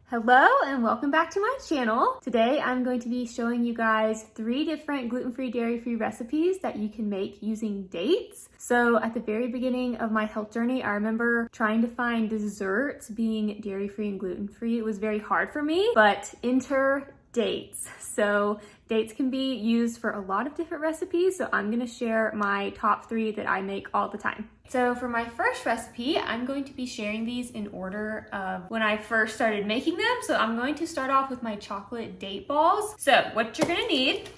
Hello and welcome back to my channel. Today I'm going to be showing you guys 3 different gluten-free, dairy-free recipes that you can make using dates. So at the very beginning of my health journey, I remember trying to find desserts being dairy-free and gluten-free. It was very hard for me, but enter dates. So dates can be used for a lot of different recipes, so I'm gonna share my top 3 that I make all the time. So for my first recipe, I'm going to be sharing these in order of when I first started making them. So I'm going to start off with my chocolate date balls. So what you're gonna need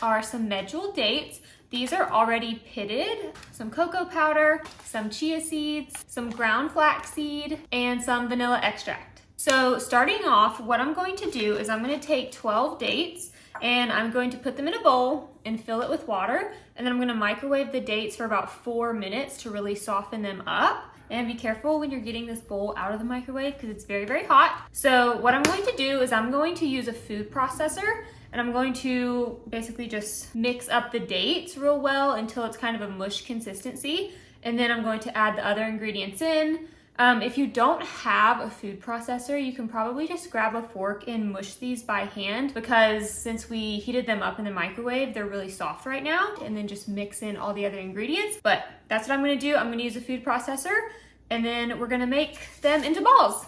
are some medjool dates. These are already pitted, some cocoa powder, some chia seeds, some ground flaxseed, and some vanilla extract. So starting off, what I'm going to do is I'm going to take 12 dates and I'm going to put them in a bowl and fill it with water. And then I'm going to microwave the dates for about 4 minutes to really soften them up. And be careful when you're getting this bowl out of the microwave because it's very, very hot. So what I'm going to do is I'm going to use a food processor and I'm going to basically just mix up the dates real well until it's kind of a mush consistency. And then I'm going to add the other ingredients in. If you don't have a food processor, you can probably just grab a fork and mush these by hand because since we heated them up in the microwave, they're really soft right now, and then just mix in all the other ingredients. But that's what I'm gonna do. I'm gonna use a food processor and then we're gonna make them into balls.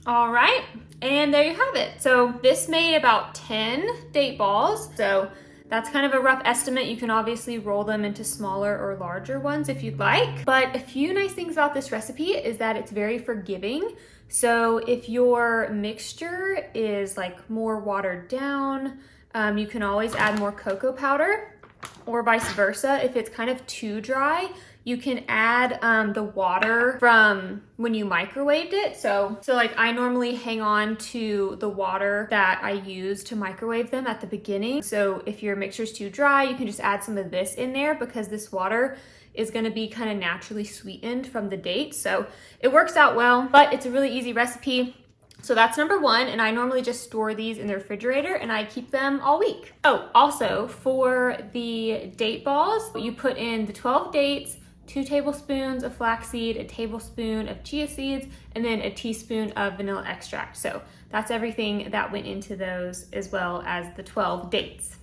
All right, and there you have it. So this made about 10 date balls. So that's kind of a rough estimate. You can obviously roll them into smaller or larger ones if you'd like. But a few nice things about this recipe is that it's very forgiving. So if your mixture is like more watered down, you can always add more cocoa powder, or vice versa. If it's kind of too dry, you can add the water from when you microwaved it. So like I normally hang on to the water that I use to microwave them at the beginning. So if your mixture's too dry, you can just add some of this in there because this water is gonna be kind of naturally sweetened from the dates. So it works out well, but it's a really easy recipe. So that's number 1, and I normally just store these in the refrigerator and I keep them all week. Oh, also for the date balls, you put in the 12 dates, 2 tablespoons of flaxseed, a tablespoon of chia seeds, and then a teaspoon of vanilla extract. So that's everything that went into those as well as the 12 dates.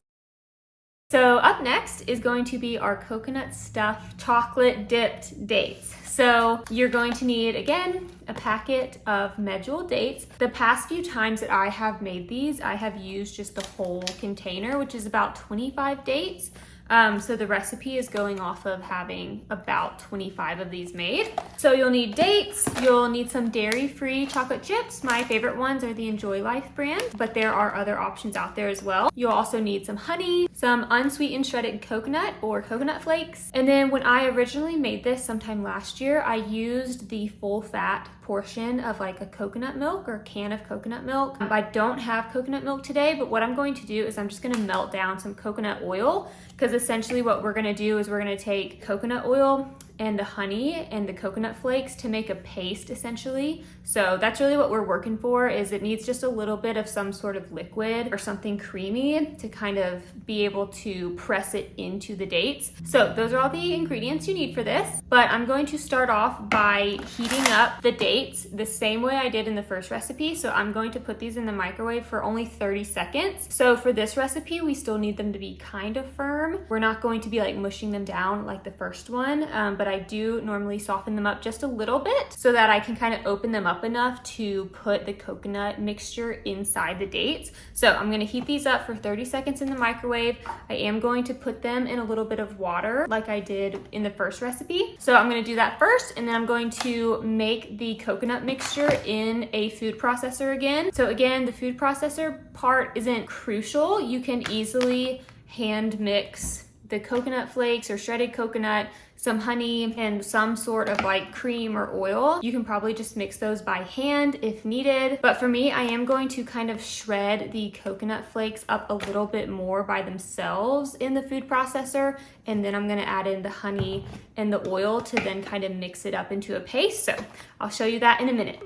So up next is going to be our coconut stuffed chocolate dipped dates. So you're going to need, again, a packet of medjool dates. The past few times that I have made these, I have used just the whole container, which is about 25 dates. So the recipe is going off of having about 25 of these made. So you'll need dates, you'll need some dairy-free chocolate chips. My favorite ones are the Enjoy Life brand, but there are other options out there as well. You'll also need some honey, some unsweetened shredded coconut or coconut flakes. And then when I originally made this sometime last year, I used the full fat portion of like a coconut milk or a can of coconut milk. I don't have coconut milk today, but what I'm going to do is I'm just gonna melt down some coconut oil, because essentially what we're gonna do is we're gonna take coconut oil and the honey and the coconut flakes to make a paste essentially. So that's really what we're working for, is it needs just a little bit of some sort of liquid or something creamy to kind of be able to press it into the dates. So those are all the ingredients you need for this, but I'm going to start off by heating up the dates the same way I did in the first recipe. So I'm going to put these in the microwave for only 30 seconds. So for this recipe, we still need them to be kind of firm. We're not going to be like mushing them down like the first one, but I do normally soften them up just a little bit so that I can kind of open them up enough to put the coconut mixture inside the dates. So I'm going to heat these up for 30 seconds in the microwave. I am going to put them in a little bit of water like I did in the first recipe. So I'm going to do that first, and then I'm going to make the coconut mixture in a food processor again. So again, the food processor part isn't crucial. You can easily hand mix the coconut flakes or shredded coconut, some honey, and some sort of like cream or oil. You can probably just mix those by hand if needed. But for me, I am going to kind of shred the coconut flakes up a little bit more by themselves in the food processor. And then I'm gonna add in the honey and the oil to then kind of mix it up into a paste. So I'll show you that in a minute.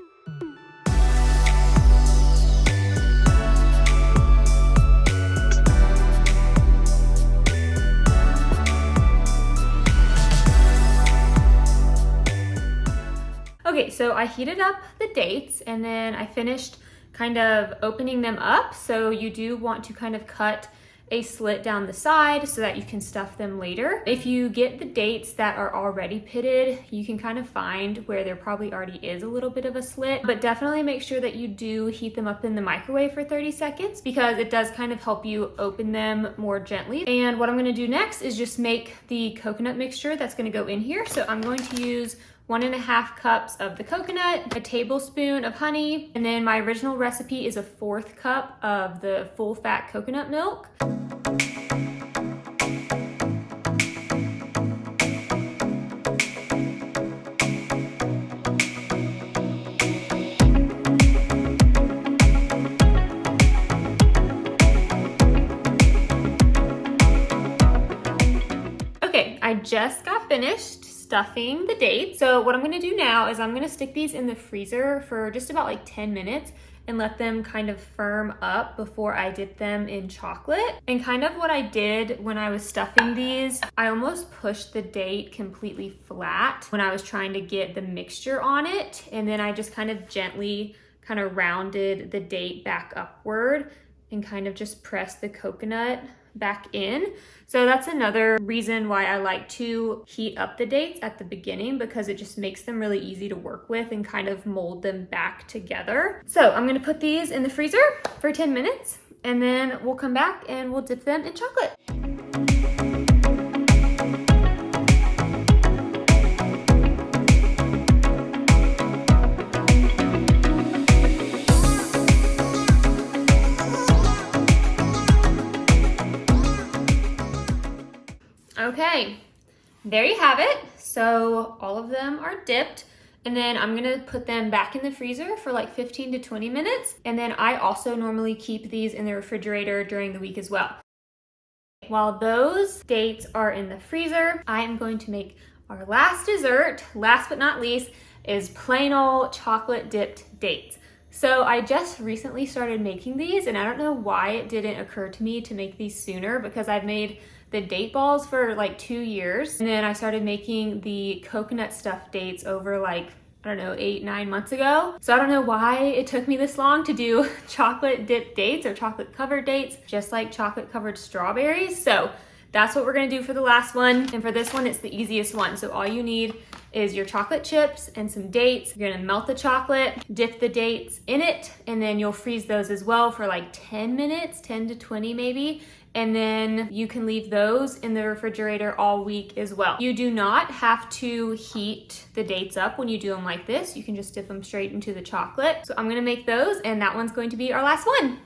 Okay, so I heated up the dates and then I finished kind of opening them up. So you do want to kind of cut a slit down the side so that you can stuff them later. If you get the dates that are already pitted, you can kind of find where there probably already is a little bit of a slit, but definitely make sure that you do heat them up in the microwave for 30 seconds because it does kind of help you open them more gently. And what I'm gonna do next is just make the coconut mixture that's gonna go in here. So I'm going to use 1.5 cups of the coconut, a tablespoon of honey, and then my original recipe is a 1/4 cup of the full fat coconut milk. Okay, I just got finished stuffing the dates. So what I'm gonna do now is I'm gonna stick these in the freezer for just about like 10 minutes and let them kind of firm up before I dip them in chocolate. And kind of what I did when I was stuffing these, I almost pushed the date completely flat when I was trying to get the mixture on it. And then I just kind of gently kind of rounded the date back upward and kind of just pressed the coconut back in. So that's another reason why I like to heat up the dates at the beginning, because it just makes them really easy to work with and kind of mold them back together. So I'm gonna put these in the freezer for 10 minutes and then we'll come back and we'll dip them in chocolate. Okay, there you have it. So all of them are dipped and then I'm gonna put them back in the freezer for like 15 to 20 minutes. And then I also normally keep these in the refrigerator during the week as well. While those dates are in the freezer, I am going to make our last dessert, last but not least, is plain old chocolate dipped dates. So I just recently started making these and I don't know why it didn't occur to me to make these sooner, because I've made the date balls for like 2 years. And then I started making the coconut stuffed dates over like, I don't know, 8-9 months ago. So I don't know why it took me this long to do chocolate dipped dates or chocolate covered dates, just like chocolate covered strawberries. So that's what we're gonna do for the last one. And for this one, it's the easiest one. So all you need is your chocolate chips and some dates. You're gonna melt the chocolate, dip the dates in it, and then you'll freeze those as well for like 10 minutes, 10 to 20 maybe. And then you can leave those in the refrigerator all week as well. You do not have to heat the dates up when you do them like this. You can just dip them straight into the chocolate. So I'm gonna make those, and that one's going to be our last one.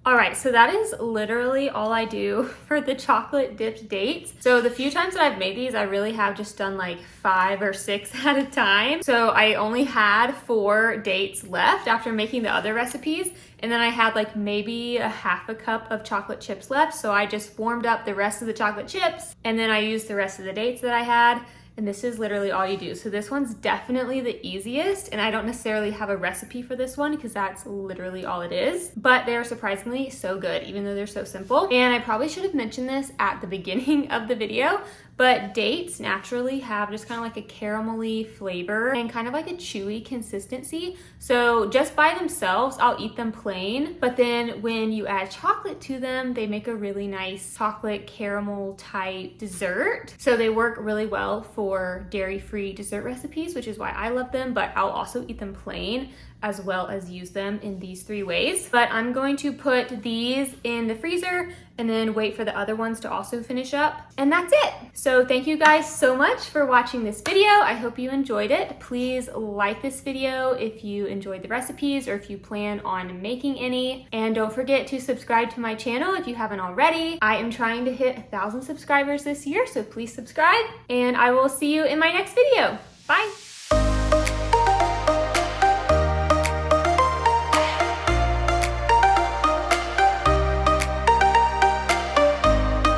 All right, so that is literally all I do for the chocolate dipped dates. So the few times that I've made these, I really have just done like 5 or 6 at a time. So I only had 4 dates left after making the other recipes. And then I had like maybe a 1/2 cup of chocolate chips left. So I just warmed up the rest of the chocolate chips and then I used the rest of the dates that I had. And this is literally all you do. So this one's definitely the easiest, and I don't necessarily have a recipe for this one because that's literally all it is, but they're surprisingly so good, even though they're so simple. And I probably should have mentioned this at the beginning of the video, but dates naturally have just kind of like a caramelly flavor and kind of like a chewy consistency. So just by themselves, I'll eat them plain, but then when you add chocolate to them, they make a really nice chocolate caramel type dessert. So they work really well for dairy-free dessert recipes, which is why I love them, but I'll also eat them plain as well as use them in these 3 ways. But I'm going to put these in the freezer and then wait for the other ones to also finish up. And that's it. So thank you guys so much for watching this video. I hope you enjoyed it. Please like this video if you enjoyed the recipes or if you plan on making any. And don't forget to subscribe to my channel if you haven't already. I am trying to hit 1,000 subscribers this year, so please subscribe. And I will see you in my next video. Bye.